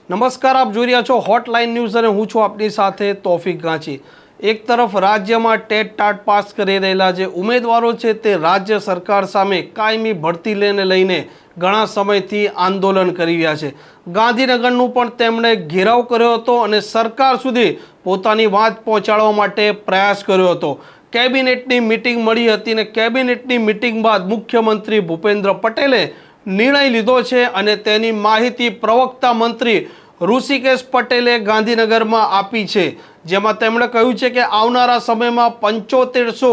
નમસ્કાર, આપ જોઈ રહ્યા છો હોટલાઇન ન્યૂઝ અને હું છું આપની સાથે તોફિક ગાંચી। એક તરફ રાજ્યમાં ટેટ ટાટ પાસ કરી રહેલા જે ઉમેદવારો છે તે રાજ્ય સરકાર સામે કાયમી ભરતી લઈને ઘણા સમયથી આંદોલન કરી રહ્યા છે। ગાંધીનગરનું પણ તેમણે ઘેરાવ કર્યો હતો અને સરકાર સુધી પોતાની વાત પહોંચાડવા માટે પ્રયાસ કર્યો હતો। કેબિનેટની મિટિંગ મળી હતી અને કેબિનેટની મિટિંગ બાદ મુખ્યમંત્રી ભૂપેન્દ્ર પટેલે નિર્ણય લીધો છે અને તેની માહિતી પ્રવક્તા મંત્રી ઋષિકેશ પટેલે ગાંધીનગરમાં આપી છે, જેમાં તેમણે કહ્યું છે કે આવનારા સમયમાં 7500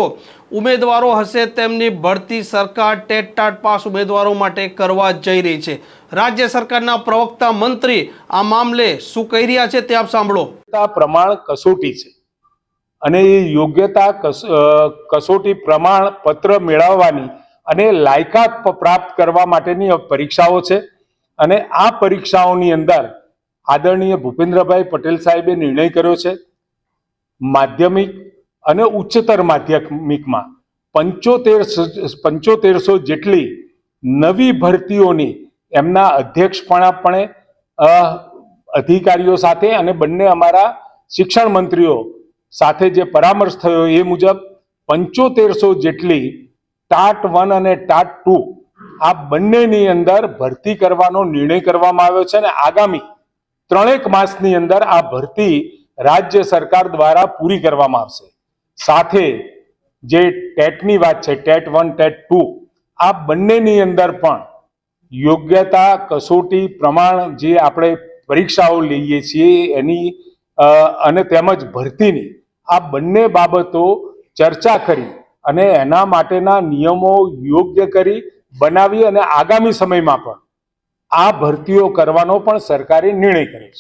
ઉમેદવારો હશે, તેમની ભરતી સરકાર ટેટ ટાટ પાસ ઉમેદવારો માટે કરવા જઈ રહી છે। રાજ્ય સરકારના પ્રવક્તા મંત્રી આ મામલે શું કહી રહ્યા છે તે આપ સાંભળો। પ્રમાણ કસોટી છે અને એ યોગ્યતા કસોટી પ્રમાણ પત્ર મેળવવાની અને લાયકાત પ્રાપ્ત કરવા માટેની પરીક્ષાઓ છે અને આ પરીક્ષાઓની અંદર આદરણીય ભૂપેન્દ્રભાઈ પટેલ સાહેબે નિર્ણય કર્યો છે માધ્યમિક અને ઉચ્ચતર માધ્યમિકમાં 7500 જેટલી નવી ભરતીઓની એમના અધ્યક્ષપણે અધિકારીઓ સાથે અને બંને અમારા શિક્ષણ મંત્રીઓ સાથે જે પરામર્શ થયો એ મુજબ 7500 જેટલી ટાટ 1 અને ટાટ 2 આ બંનેની અંદર ભરતી કરવાનો નિર્ણય કરવામાં આવ્યો છે અને આગામી 3 માસની અંદર આ ભરતી રાજ્ય સરકાર દ્વારા પૂરી કરવામાં આવશે। સાથે જે ટેટની વાત છે, ટેટ 1 ટેટ 2 આ બંનેની અંદર પણ યોગ્યતા કસોટી પ્રમાણ જે આપણે પરીક્ષાઓ લઈએ છીએ એની અને તેમજ ભરતીની આ બંને બાબતો ચર્ચા કરી અને એના માટેના નિયમો યોગ્ય કરી બનાવી અને આગામી સમયમાં પણ આ ભરતીઓ કરવાનો પણ સરકારે નિર્ણય કર્યો છે।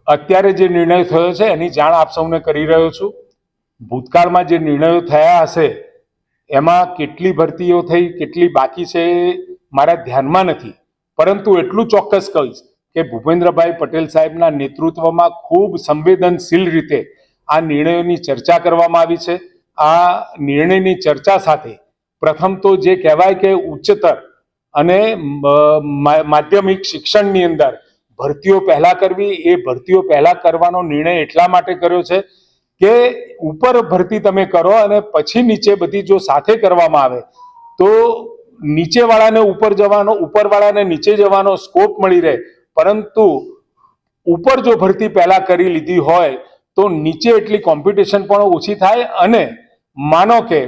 અત્યારે જે નિર્ણય થયો છે એની જાણ આપ સૌને કરી રહ્યો છું। ભૂતકાળમાં જે નિર્ણયો થયા હશે એમાં કેટલી ભરતીઓ થઈ કેટલી બાકી છે મારા ધ્યાનમાં નથી, પરંતુ એટલું ચોક્કસ કહીશ કે ભૂપેન્દ્રભાઈ પટેલ સાહેબના નેતૃત્વમાં ખૂબ સંવેદનશીલ રીતે આ નિર્ણયોની ચર્ચા કરવામાં આવી છે। આ નિર્ણયની ચર્ચા સાથે પ્રથમ તો જે કહેવાય કે ઉચ્ચતર અને માધ્યમિક શિક્ષણની અંદર ભરતીઓ પહેલા કરવી, એ ભરતીઓ પહેલા કરવાનો નિર્ણય એટલા માટે કર્યો છે કે ઉપર ભરતી તમે કરો અને પછી નીચે બધી જો સાથે કરવામાં આવે તો નીચેવાળાને ઉપર જવાનો, ઉપરવાળાને નીચે જવાનો સ્કોપ મળી રહે, પરંતુ ઉપર જો ભરતી પહેલા કરી લીધી હોય તો નીચે એટલી કોમ્પિટિશન પણ ઓછી થાય અને માનો કે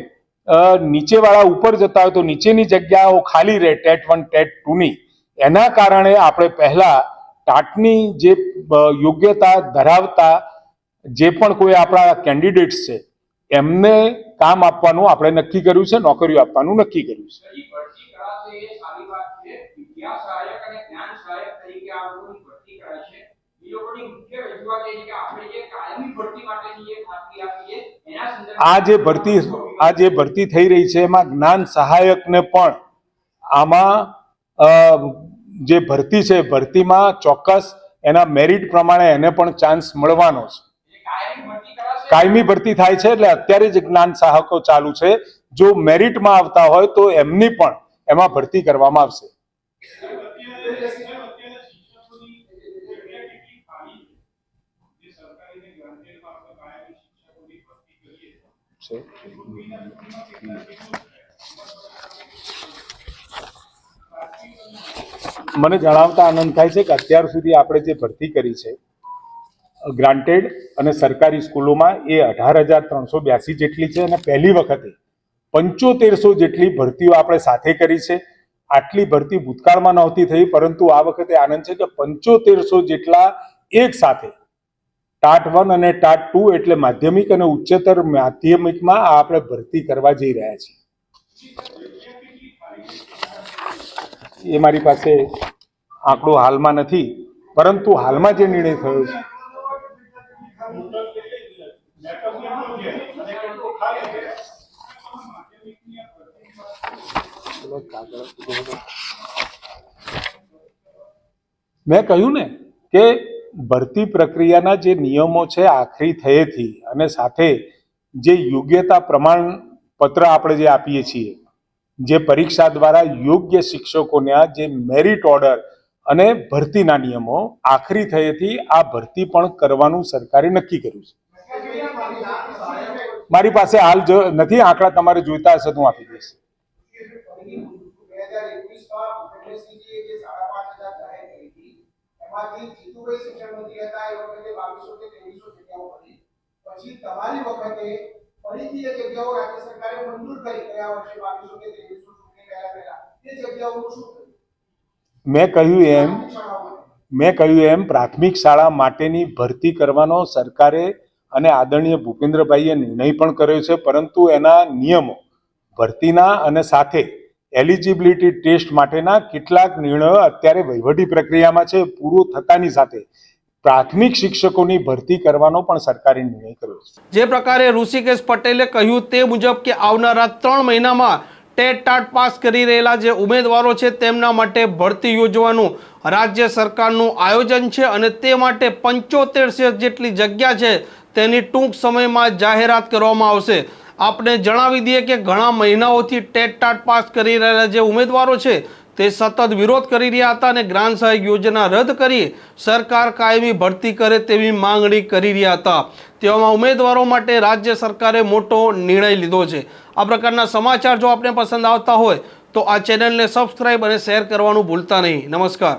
નીચેવાળા ઉપર જતા હોય તો નીચેની જગ્યાઓ ખાલી રહે ટેટ 1 ટેટ 2 ની। એના કારણે આપણે પહેલા ટાટની જે યોગ્યતા ધરાવતા જે પણ કોઈ આપણા કેન્ડિડેટ્સ છે એમને કામ આપવાનું આપણે નક્કી કર્યું છે, નોકરીઓ આપવાનું નક્કી કર્યું છે। આ જે ભરતી થઈ રહી છે એમાં જ્ઞાન સહાયકને પણ આમાં જે ભરતી છે ભરતીમાં ચોક્કસ એના મેરિટ પ્રમાણે એને પણ ચાન્સ મળવાનો છે। કાયમી ભરતી થાય છે એટલે અત્યારે જ જ્ઞાન સહાયકો ચાલુ છે, જો મેરિટમાં આવતા હોય તો એમની પણ એમાં ભરતી કરવામાં આવશે। મને જણાવતા આનંદ થાય છે કે અત્યાર સુધી આપણે જે ભરતી કરી છે ગ્રાન્ટેડ અને સરકારી સ્કૂલોમાં એ 18,382 જેટલી છે અને પહેલી વખતે 7500 જેટલી ભરતીઓ આપણે સાથે કરી છે। આટલી ભરતી ભૂતકાળમાં નહોતી થઈ, પરંતુ આ વખતે આનંદ છે કે 7500 જેટલા એક સાથે ટાટ 1 અને ટાટ 2 એટલે માધ્યમિક અને ઉચ્ચતર માધ્યમિકમાં આપણે ભરતી કરવા જઈ રહ્યા છીએ। એ મારી પાસે આંકડો હાલમાં નથી, પરંતુ હાલમાં જે નિર્ણય થયો છે મેં કહ્યું ને કે ભરતી પ્રક્રિયાના જે નિયમો છે આખરી થયેથી અને સાથે જે યોગ્યતા પ્રમાણપત્ર આપણે જે આપીએ છીએ, જે પરીક્ષા દ્વારા યોગ્ય શિક્ષકોના જે મેરિટ ઓર્ડર અને ભરતીના નિયમો આખરી થયેથી આ ભરતી પણ કરવાનું સરકારે નક્કી કર્યું છે. મારી પાસે હાલ જો નથી આંકડા, તમારે જોઈતા હશે તો હું આપી દઈશ. પછી તમારી વખતે ફરીથી એ જગ્યાઓ રાજ્ય સરકારે મંજૂર કરી ગયા વર્ષે 2200 કે 2300 ચૂંટણી પહેલા એ જગ્યાઓનું શું થયું? મેં કહ્યું એમ પ્રાથમિક શાળા માટેની ભરતી કરવાનો સરકારે અને આદરણીય ભૂપેન્દ્રભાઈએ નિર્ણય પણ કર્યો છે, પરંતુ એના નિયમો ભરતીના અને સાથે એલિજિબિલિટી ટેસ્ટ માટેના કેટલાક નિર્ણયો અત્યારે વહીવટી પ્રક્રિયામાં છે. પૂરું થતાની સાથે પ્રાથમિક શિક્ષકોની ભરતી કરવાનો પણ સરકારે નિર્ણય કર્યો છે. જે પ્રકારે ઋષિકેશ પટેલે કહ્યું તે મુજબ કે આવનારા 3 મહિનામાં ટેટ ટાટ પાસ કરી રહેલા જે ઉમેદવારો છે તેમના માટે ભરતી યોજવાનું રાજ્ય સરકારનું આયોજન છે અને તે માટે 75 જેટલી જગ્યા છે તેની ટૂંક સમયમાં જાહેરાત કરવામાં આવશે. આપણે જણાવી દઈએ કે ઘણા મહિનાઓથી ટેટ ટાટ પાસ કરી રહેલા જે ઉમેદવારો છે તે સતત વિરોધ કરી રહ્યા હતા અને ગ્રાન્ટ સહાયક યોજના રદ કરી સરકાર કાયમી ભરતી કરે તેવી માંગણી કરી રહ્યા હતા. તેવામાં ઉમેદવારો માટે રાજ્ય સરકારે મોટો નિર્ણય લીધો છે. આ પ્રકારના સમાચાર જો આપને પસંદ આવતા હોય તો આ ચેનલને સબસ્ક્રાઇબ અને શેર કરવાનું ભૂલતા નહીં. નમસ્કાર.